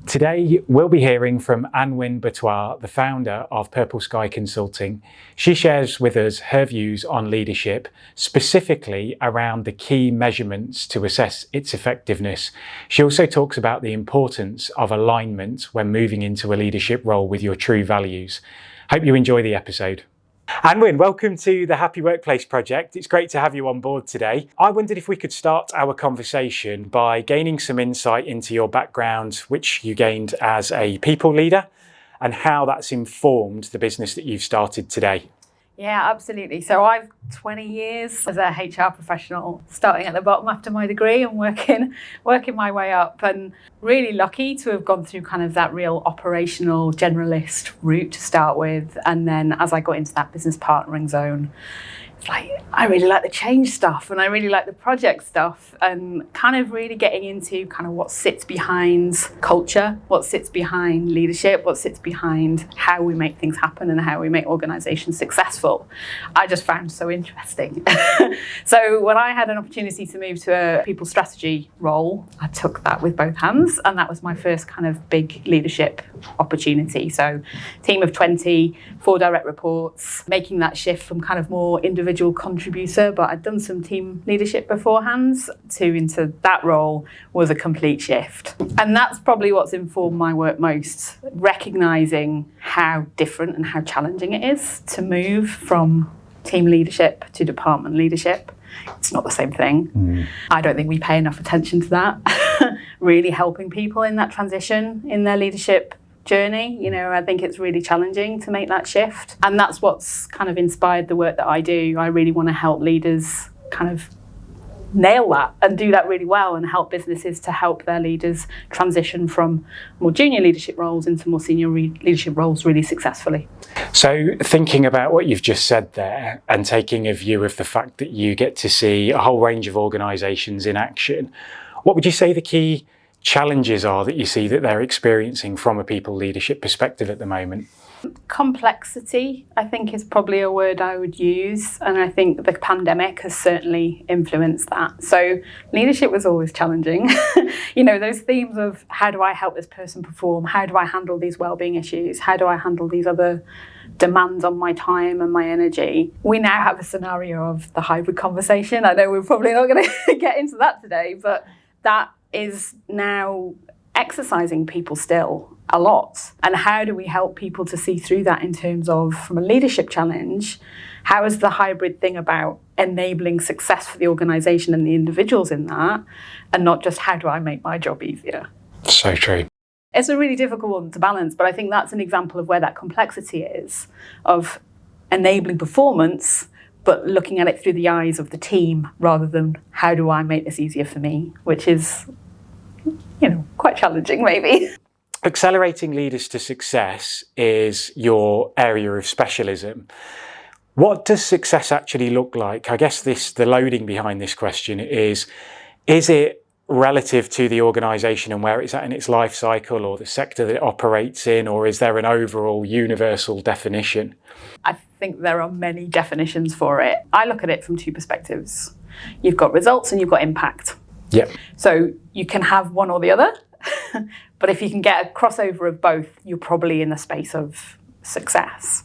Today, we'll be hearing from Anwen Bottois, the founder of Purple Sky Consulting. She shares with us her views on leadership, specifically around the key measurements to assess its effectiveness. She also talks about the importance of alignment when moving into a leadership role with your true values. Hope you enjoy the episode. Anwen, welcome to the Happy Workplace Project. It's great to have you on board today. I wondered if we could start our conversation by gaining some insight into your background, which you gained as a people leader, and how that's informed the business that you've started today. Yeah, absolutely. So I've 20 years as a HR professional, starting at the bottom after my degree and working my way up, and really lucky to have gone through kind of that real operational generalist route to start with. And then as I got into that business partnering zone, it's like, I really like the change stuff and I really like the project stuff, and kind of really getting into kind of what sits behind culture, what sits behind leadership, what sits behind how we make things happen and how we make organizations successful. I just found so interesting. So when I had an opportunity to move to a people strategy role, I took that with both hands, and that was my first kind of big leadership opportunity. So team of 20, 4 direct reports, making that shift from kind of more individual contributor, but I'd done some team leadership beforehand, into that role was a complete shift. And that's probably what's informed my work most, recognizing how different and how challenging it is to move from team leadership to department leadership. It's not the same thing. I don't think we pay enough attention to that. Really helping people in that transition in their leadership journey. You know, I think it's really challenging to make that shift. And that's what's kind of inspired the work that I do. I really want to help leaders kind of nail that and do that really well, and help businesses to help their leaders transition from more junior leadership roles into more senior leadership roles really successfully. So thinking about what you've just said there and taking a view of the fact that you get to see a whole range of organisations in action, what would you say the key challenges are that you see that they're experiencing from a people leadership perspective at the moment? Complexity, I think, is probably a word I would use, and I think the pandemic has certainly influenced that. So leadership was always challenging. You know, those themes of how do I help this person perform, how do I handle these wellbeing issues, how do I handle these other demands on my time and my energy. We now have a scenario of the hybrid conversation. I know we're probably not going to get into that today, but that is now exercising people still a lot. And how do we help people to see through that in terms of, from a leadership challenge, how is the hybrid thing about enabling success for the organisation and the individuals in that, and not just how do I make my job easier? So true. It's a really difficult one to balance, but I think that's an example of where that complexity is, of enabling performance, but looking at it through the eyes of the team rather than how do I make this easier for me, which is, you know, quite challenging maybe. Accelerating leaders to success is your area of specialism. What does success actually look like? I guess the loading behind this question is it relative to the organisation and where it's at in its life cycle, or the sector that it operates in, or is there an overall universal definition? I think there are many definitions for it. I look at it from 2 perspectives. You've got results and you've got impact. Yeah. So you can have one or the other, but if you can get a crossover of both, you're probably in the space of success.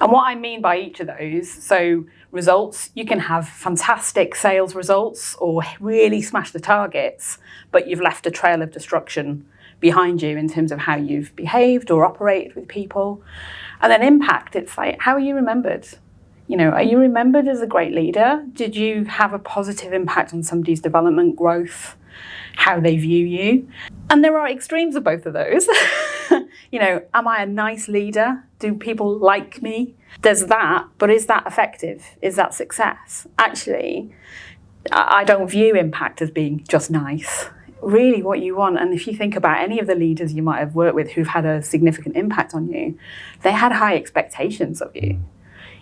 And what I mean by each of those, so results, you can have fantastic sales results or really smash the targets, but you've left a trail of destruction behind you in terms of how you've behaved or operated with people. And then impact, it's like, how are you remembered? You know, are you remembered as a great leader? Did you have a positive impact on somebody's development, growth, how they view you? And there are extremes of both of those. You know, am I a nice leader? Do people like me? There's that, but is that effective? Is that success? Actually, I don't view impact as being just nice. Really what you want, and if you think about any of the leaders you might have worked with who've had a significant impact on you, they had high expectations of you.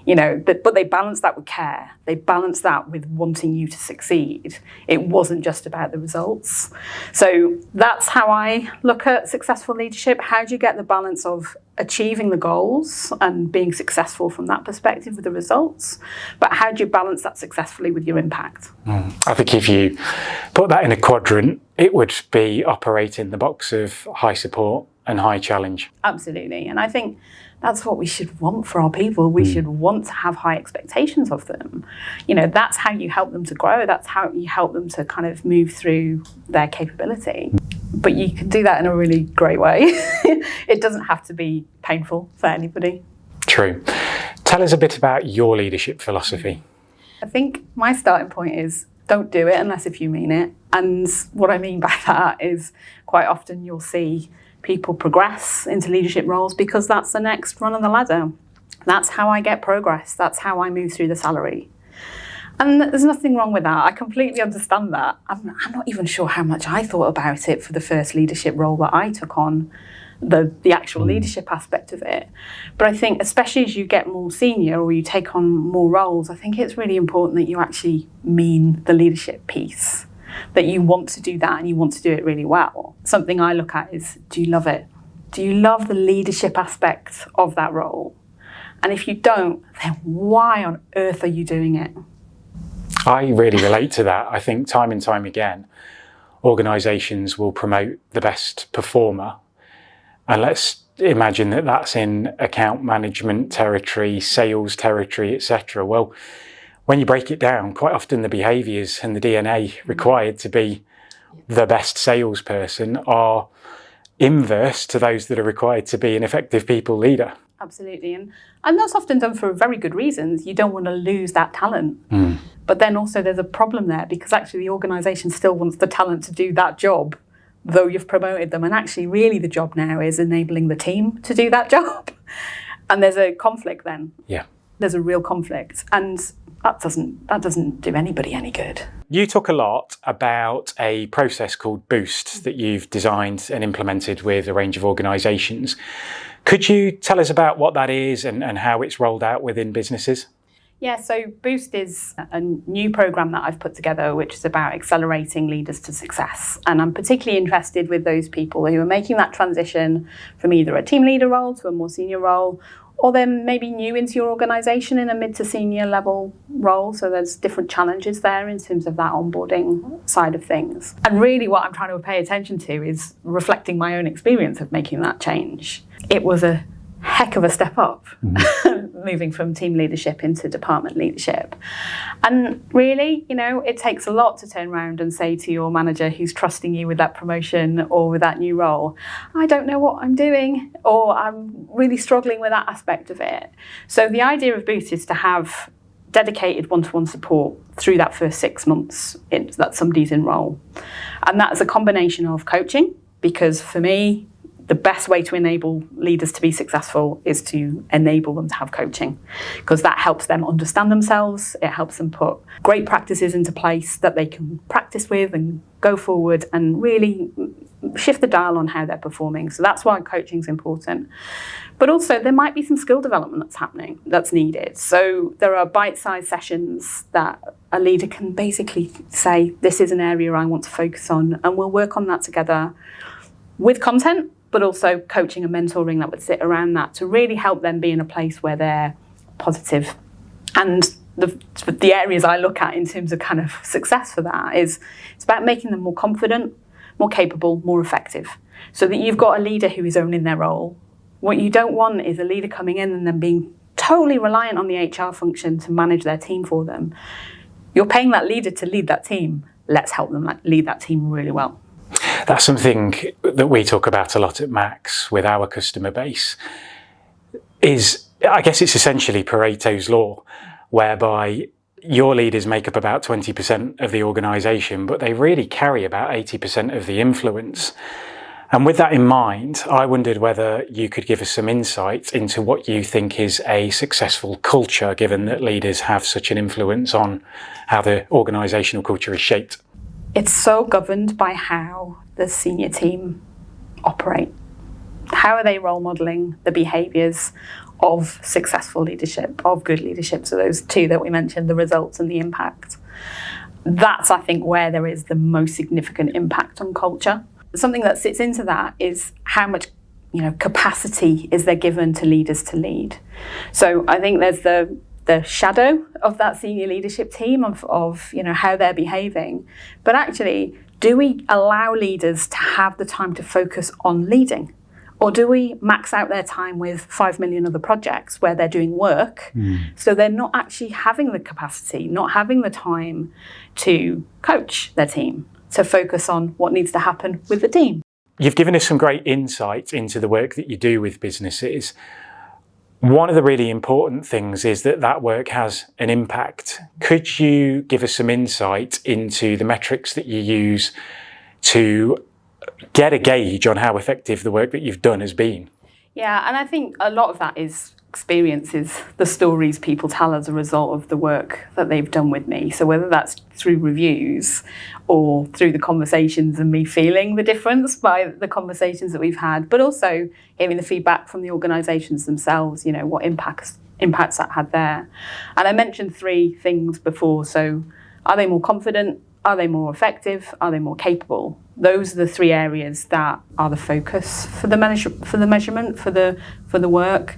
You know, but they balanced that with care. They balanced that with wanting you to succeed. It wasn't just about the results. So that's how I look at successful leadership. How do you get the balance of achieving the goals and being successful from that perspective with the results? But how do you balance that successfully with your impact? I think if you put that in a quadrant, it would be operating the box of high support and high challenge. Absolutely. And I think that's what we should want for our people. We should want to have high expectations of them. You know, that's how you help them to grow. That's how you help them to kind of move through their capability. But you can do that in a really great way. It doesn't have to be painful for anybody. True. Tell us a bit about your leadership philosophy. I think my starting point is don't do it unless if you mean it. And what I mean by that is quite often you'll see people progress into leadership roles because that's the next run on the ladder. That's how I get progress. That's how I move through the salary. And there's nothing wrong with that. I completely understand that. I'm not even sure how much I thought about it for the first leadership role that I took on, the actual leadership aspect of it. But I think especially as you get more senior or you take on more roles, I think it's really important that you actually mean the leadership piece, that you want to do that and you want to do it really well. Something I look at is, do you love it? Do you love the leadership aspect of that role? And if you don't, then why on earth are you doing it? I really relate to that. I think time and time again, organisations will promote the best performer. And let's imagine that that's in account management territory, sales territory, etc. Well, when you break it down, quite often the behaviours and the DNA required to be the best salesperson are inverse to those that are required to be an effective people leader. Absolutely. And that's often done for very good reasons. You don't want to lose that talent. But then also there's a problem there because actually the organisation still wants the talent to do that job, though you've promoted them. And actually really the job now is enabling the team to do that job. And there's a conflict then. Yeah. There's a real conflict. And that doesn't do anybody any good. You talk a lot about a process called Boost that you've designed and implemented with a range of organisations. Could you tell us about what that is and how it's rolled out within businesses? Yeah, so Boost is a new programme that I've put together, which is about accelerating leaders to success. And I'm particularly interested with those people who are making that transition from either a team leader role to a more senior role, or they're maybe new into your organisation in a mid to senior level role. So there's different challenges there in terms of that onboarding side of things. And really what I'm trying to pay attention to is reflecting my own experience of making that change. It was a heck of a step up, moving from team leadership into department leadership. And really, you know, it takes a lot to turn around and say to your manager who's trusting you with that promotion or with that new role, I don't know what I'm doing, or I'm really struggling with that aspect of it. So the idea of Boost is to have dedicated one-to-one support through that first 6 months that somebody's in role. And that is a combination of coaching, because for me, the best way to enable leaders to be successful is to enable them to have coaching, because that helps them understand themselves. It helps them put great practices into place that they can practice with and go forward and really shift the dial on how they're performing. So that's why coaching is important. But also there might be some skill development that's needed. So there are bite-sized sessions that a leader can basically say, this is an area I want to focus on, and we'll work on that together with content, but also coaching and mentoring that would sit around that to really help them be in a place where they're positive. And the areas I look at in terms of kind of success for that is it's about making them more confident, more capable, more effective, so that you've got a leader who is owning their role. What you don't want is a leader coming in and then being totally reliant on the HR function to manage their team for them. You're paying that leader to lead that team. Let's help them lead that team really well. That's something that we talk about a lot at Max with our customer base. I guess it's essentially Pareto's law, whereby your leaders make up about 20% of the organisation, but they really carry about 80% of the influence. And with that in mind, I wondered whether you could give us some insight into what you think is a successful culture, given that leaders have such an influence on how the organisational culture is shaped. It's so governed by how the senior team operate. How are they role modelling the behaviours of successful leadership, of good leadership? So those two that we mentioned, the results and the impact. That's, I think, where there is the most significant impact on culture. Something that sits into that is how much, capacity is there given to leaders to lead. So I think there's the shadow of that senior leadership team of how they're behaving, but actually do we allow leaders to have the time to focus on leading? Or do we max out their time with 5 million other projects where they're doing work, so they're not actually having the capacity, not having the time to coach their team, to focus on what needs to happen with the team? You've given us some great insight into the work that you do with businesses. One of the really important things is that that work has an impact. Could you give us some insight into the metrics that you use to get a gauge on how effective the work that you've done has been? Yeah, and I think a lot of that is experiences, the stories people tell as a result of the work that they've done with me. So whether that's through reviews or through the conversations and me feeling the difference by the conversations that we've had, but also hearing the feedback from the organisations themselves, you know, what impacts that had there. And I mentioned 3 things before. So are they more confident? Are they more effective? Are they more capable? Those are the 3 areas that are the focus for the measurement, for the work.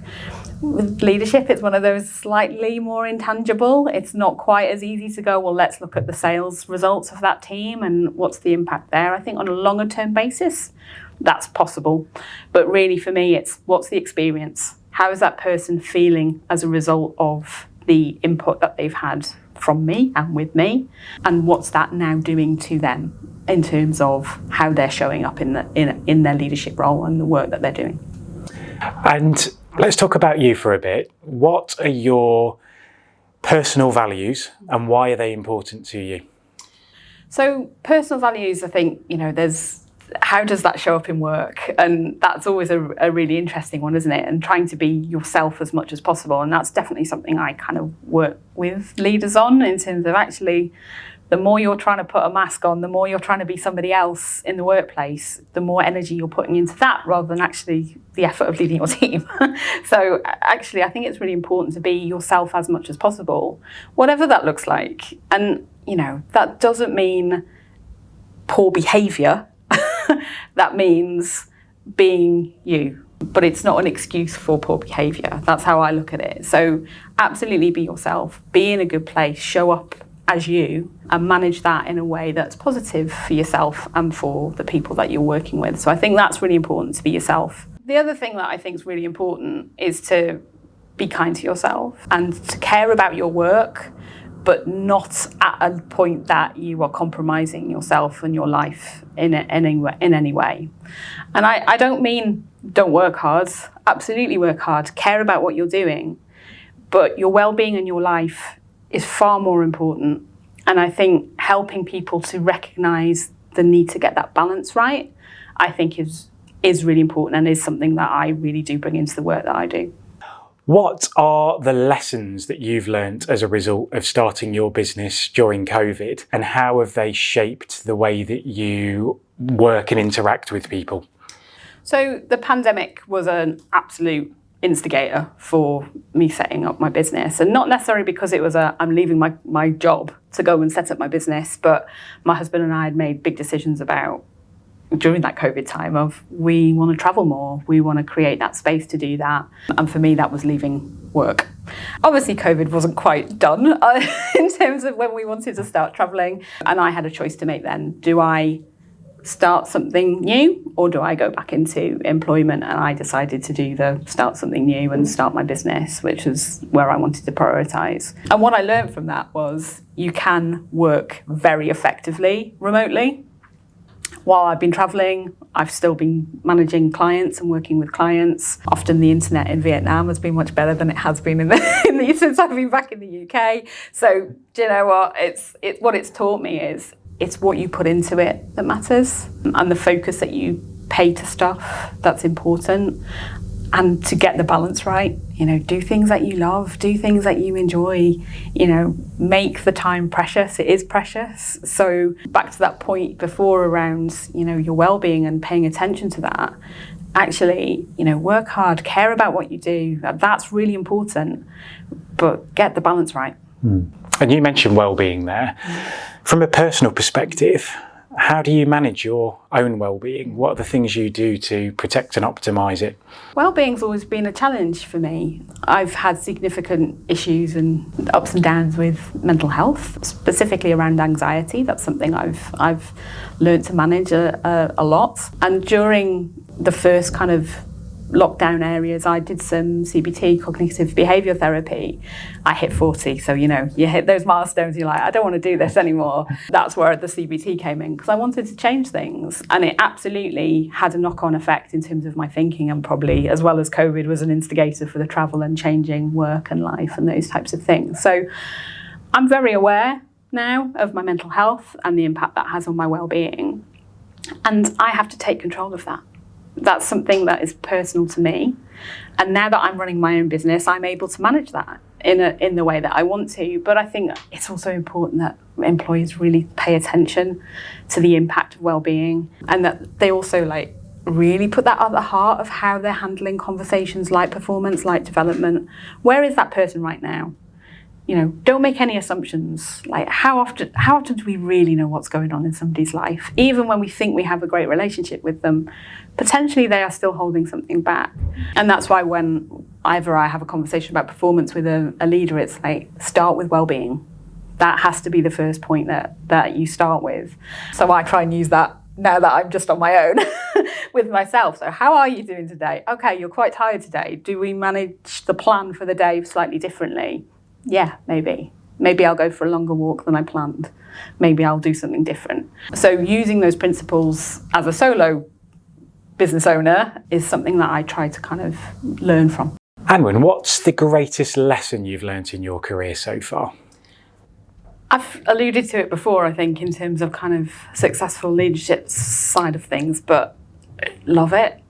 With leadership, it's one of those slightly more intangible. It's not quite as easy to go, well, let's look at the sales results of that team and what's the impact there. I think on a longer term basis, that's possible. But really for me, it's what's the experience? How is that person feeling as a result of the input that they've had from me and with me? And what's that now doing to them in terms of how they're showing up in their leadership role and the work that they're doing? And let's talk about you for a bit. What are your personal values and why are they important to you? So personal values, I think, you know, how does that show up in work? And that's always a really interesting one, isn't it? And trying to be yourself as much as possible. And that's definitely something I kind of work with leaders on, in terms of actually, the more you're trying to put a mask on, the more you're trying to be somebody else in the workplace, the more energy you're putting into that rather than actually the effort of leading your team. So actually, I think it's really important to be yourself as much as possible, whatever that looks like. And, you know, that doesn't mean poor behaviour. That means being you. But it's not an excuse for poor behaviour. That's how I look at it. So absolutely be yourself, be in a good place, show up as you, and manage that in a way that's positive for yourself and for the people that you're working with. So I think that's really important, to be yourself. The other thing that I think is really important is to be kind to yourself and to care about your work, but not at a point that you are compromising yourself and your life in any way. And I don't mean don't work hard. Absolutely work hard. Care about what you're doing. But your well-being in your life is far more important. And I think helping people to recognise the need to get that balance right, I think is really important, and is something that I really do bring into the work that I do. What are the lessons that you've learnt as a result of starting your business during COVID, and how have they shaped the way that you work and interact with people? So the pandemic was an absolute instigator for me setting up my business, and not necessarily because it was I'm leaving my job to go and set up my business, but my husband and I had made big decisions about, during that COVID time, of we want to travel more, we want to create that space to do that. And for me, that was leaving work. Obviously, COVID wasn't quite done in terms of when we wanted to start traveling. And I had a choice to make then. Do I start something new, or do I go back into employment? And I decided to do the start something new and start my business, which is where I wanted to prioritise. And what I learned from that was you can work very effectively remotely. While I've been travelling, I've still been managing clients and working with clients. Often the internet in Vietnam has been much better than it has been since I've been back in the UK. So do you know what? What it's taught me is it's what you put into it that matters, and the focus that you pay to stuff that's important. And to get the balance right, you know, do things that you love, do things that you enjoy, you know, make the time precious. It is precious. So back to that point before around, you know, your well-being and paying attention to that, actually, you know, work hard, care about what you do. That's really important, but get the balance right. And you mentioned well-being there. From a personal perspective, How do you manage your own well-being? What are the things you do to protect and optimise it? Well-being's always been a challenge for me. I've had significant issues and ups and downs with mental health, specifically around anxiety. That's something I've learned to manage a lot. And during the first kind of lockdown areas, I did some CBT, cognitive behavioural therapy. I hit 40, so you hit those milestones, you're like, I don't want to do this anymore. That's where the CBT came in, because I wanted to change things, and it absolutely had a knock-on effect in terms of my thinking, and probably, as well as COVID, was an instigator for the travel and changing work and life and those types of things. So I'm very aware now of my mental health and the impact that has on my well-being, and I have to take control of that. That's something that is personal to me. And now that I'm running my own business, I'm able to manage that in the way that I want to. But I think it's also important that employees really pay attention to the impact of well-being, and that they also really put that at the heart of how they're handling conversations like performance, like development. Where is that person right now? Don't make any assumptions. How often do we really know what's going on in somebody's life? Even when we think we have a great relationship with them, potentially they are still holding something back. And that's why when either I have a conversation about performance with a leader, it's start with well-being. That has to be the first point that you start with. So I try and use that now that I'm just on my own with myself. So how are you doing today? Okay, you're quite tired today. Do we manage the plan for the day slightly differently? Yeah, maybe. Maybe I'll go for a longer walk than I planned. Maybe I'll do something different. So using those principles as a solo business owner is something that I try to kind of learn from. Anwen, what's the greatest lesson you've learnt in your career so far? I've alluded to it before, I think, in terms of kind of successful leadership side of things, but love it.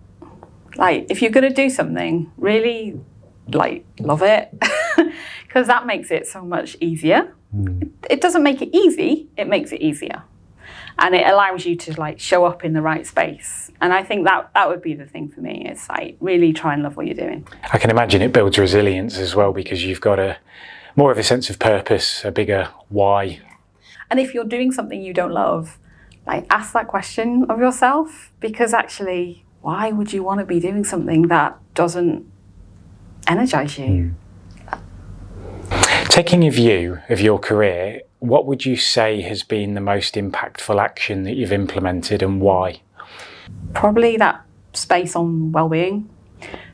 If you're going to do something, really, love it. Because that makes it so much easier. It doesn't make it easy, it makes it easier. And it allows you to show up in the right space. And I think that would be the thing for me, is really try and love what you're doing. I can imagine it builds resilience as well, because you've got more of a sense of purpose, a bigger why. And if you're doing something you don't love, ask that question of yourself, because actually, why would you want to be doing something that doesn't energize you? Taking a view of your career, what would you say has been the most impactful action that you've implemented, and why? Probably that space on well-being.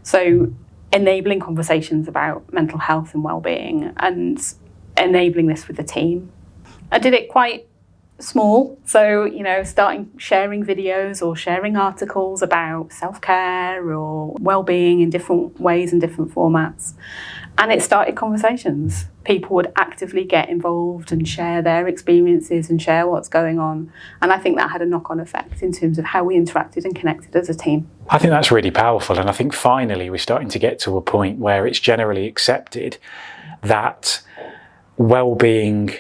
So enabling conversations about mental health and well-being, and enabling this with the team. I did it quite small, so starting sharing videos or sharing articles about self-care or well-being in different ways and different formats, and it started conversations. People would actively get involved and share their experiences and share what's going on, and I think that had a knock-on effect in terms of how we interacted and connected as a team. I think that's really powerful, and I think finally we're starting to get to a point where it's generally accepted that well-being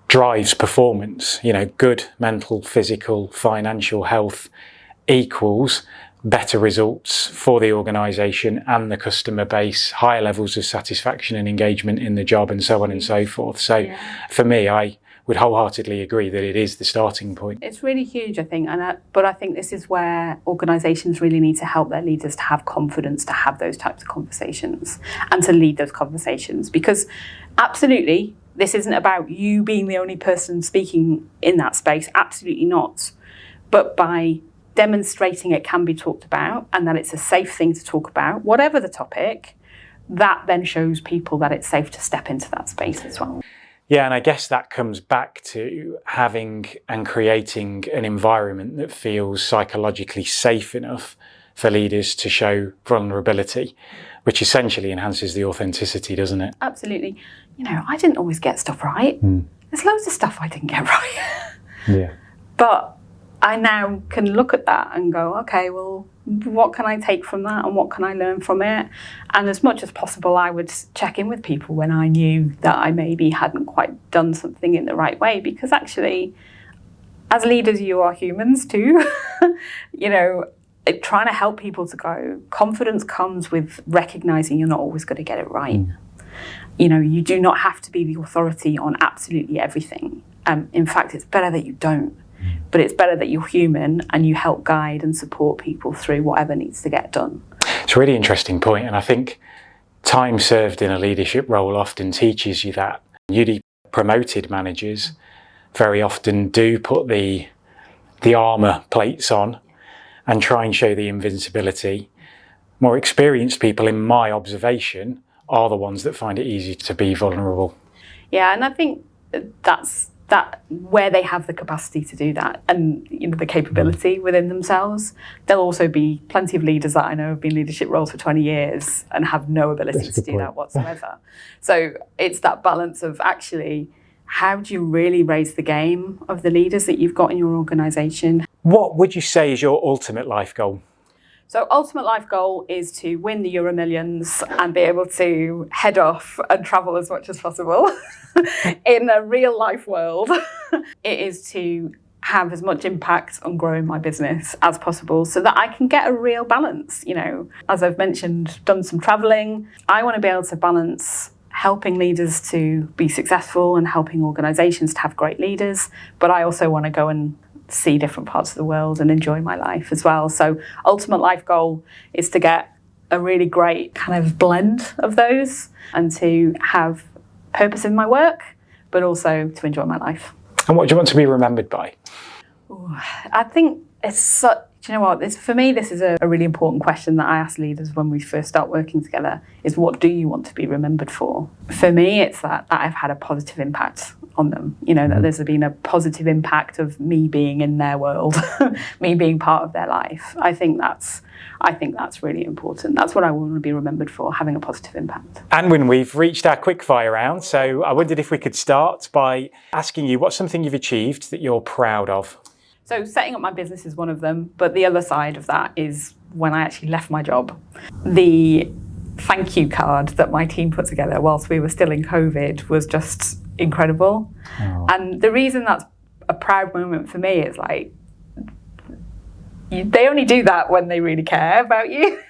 drives performance. Good mental, physical, financial health equals better results for the organisation and the customer base, higher levels of satisfaction and engagement in the job, and so on and so forth. So for me, I would wholeheartedly agree that it is the starting point. It's really huge, I think, but I think this is where organisations really need to help their leaders to have confidence to have those types of conversations and to lead those conversations, because absolutely, this isn't about you being the only person speaking in that space, absolutely not. But by demonstrating it can be talked about, and that it's a safe thing to talk about, whatever the topic, that then shows people that it's safe to step into that space as well. Yeah, and I guess that comes back to having and creating an environment that feels psychologically safe enough for leaders to show vulnerability, which essentially enhances the authenticity, doesn't it? Absolutely. I didn't always get stuff right. There's loads of stuff I didn't get right. Yeah. But I now can look at that and go, okay, well, what can I take from that and what can I learn from it? And as much as possible, I would check in with people when I knew that I maybe hadn't quite done something in the right way, because actually, as leaders, you are humans too. Trying to help people to go, confidence comes with recognizing you're not always going to get it right. You do not have to be the authority on absolutely everything. In fact, it's better that you don't. but it's better that you're human and you help guide and support people through whatever needs to get done. It's a really interesting point, and I think time served in a leadership role often teaches you that. Newly promoted managers very often do put the armour plates on and try and show the invincibility. More experienced people, in my observation, are the ones that find it easy to be vulnerable. Yeah, and I think that's where they have the capacity to do that and the capability within themselves. There'll also be plenty of leaders that I know have been in leadership roles for 20 years and have no ability to do that whatsoever. So it's that balance of actually, how do you really raise the game of the leaders that you've got in your organisation? What would you say is your ultimate life goal? So ultimate life goal is to win the Euro Millions and be able to head off and travel as much as possible in a real life world. It is to have as much impact on growing my business as possible so that I can get a real balance. As I've mentioned, done some traveling. I want to be able to balance helping leaders to be successful and helping organizations to have great leaders, but I also want to go and see different parts of the world and enjoy my life as well. So ultimate life goal is to get a really great kind of blend of those and to have purpose in my work, but also to enjoy my life. And what do you want to be remembered by? I think it's such, for me, this is a really important question that I ask leaders when we first start working together, is what do you want to be remembered for? For me, it's that I've had a positive impact on them, that there's been a positive impact of me being in their world, me being part of their life. I think that's really important. That's what I want to be remembered for, having a positive impact. Anwen, we've reached our quickfire round, so I wondered if we could start by asking you what's something you've achieved that you're proud of? So setting up my business is one of them, but the other side of that is when I actually left my job. The thank you card that my team put together whilst we were still in COVID was just incredible. Oh. And the reason that's a proud moment for me is they only do that when they really care about you.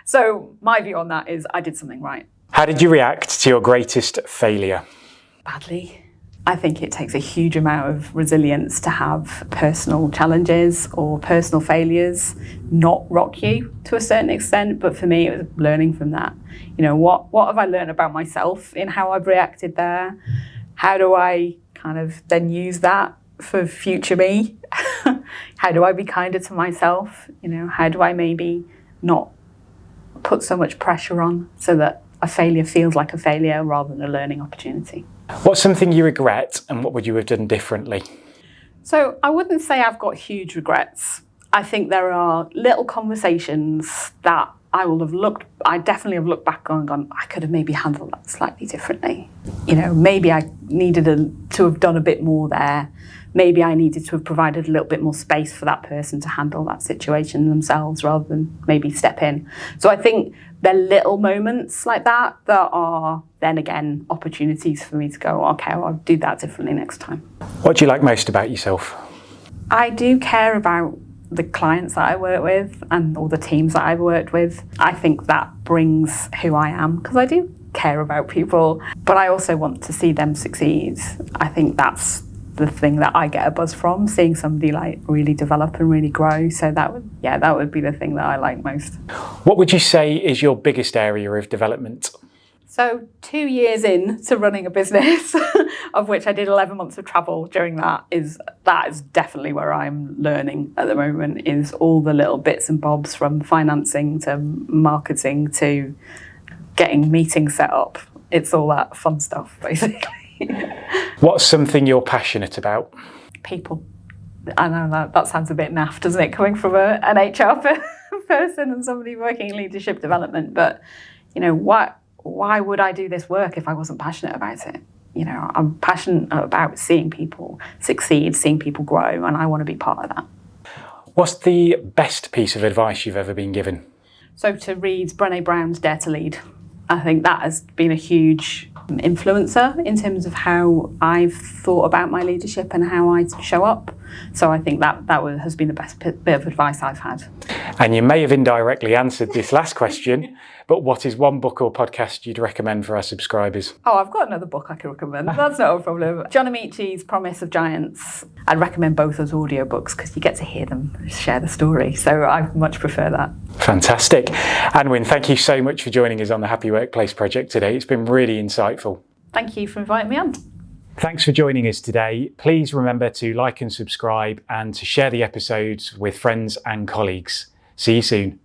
So my view on that is I did something right. How did you react to your greatest failure? Badly. I think it takes a huge amount of resilience to have personal challenges or personal failures not rock you to a certain extent. But for me, it was learning from that. What have I learned about myself in how I've reacted there? How do I kind of then use that for future me? How do I be kinder to myself? How do I maybe not put so much pressure on so that a failure feels like a failure rather than a learning opportunity? What's something you regret and what would you have done differently? So I wouldn't say I've got huge regrets. I think there are little conversations that I definitely have looked back on and gone, I could have maybe handled that slightly differently. Maybe I needed to have done a bit more there. Maybe I needed to have provided a little bit more space for that person to handle that situation themselves rather than maybe step in. So I think there are little moments like that are then again opportunities for me to go, okay, I'll do that differently next time. What do you like most about yourself? I do care about the clients that I work with and all the teams that I've worked with. I think that brings who I am because I do care about people, but I also want to see them succeed. I think that's the thing that I get a buzz from, seeing somebody really develop and really grow. So that would be the thing that I like most. What would you say is your biggest area of development? So 2 years into running a business, of which I did 11 months of travel during that is definitely where I'm learning at the moment, is all the little bits and bobs from financing to marketing to getting meetings set up. It's all that fun stuff, basically. What's something you're passionate about? People. I know that sounds a bit naff, doesn't it, coming from an HR person and somebody working in leadership development, but why would I do this work if I wasn't passionate about it? I'm passionate about seeing people succeed, seeing people grow, and I want to be part of that. What's the best piece of advice you've ever been given? So to read Brené Brown's Dare to Lead. I think that has been a huge influencer in terms of how I've thought about my leadership and how I show up. So I think that has been the best bit of advice I've had. And you may have indirectly answered this last question, but what is one book or podcast you'd recommend for our subscribers? Oh, I've got another book I can recommend. That's not a problem. John Amici's Promise of Giants. I'd recommend both those audiobooks because you get to hear them share the story. So I much prefer that. Fantastic. Anwen, thank you so much for joining us on the Happy Workplace project today. It's been really insightful. Thank you for inviting me on. Thanks for joining us today. Please remember to like and subscribe and to share the episodes with friends and colleagues. See you soon.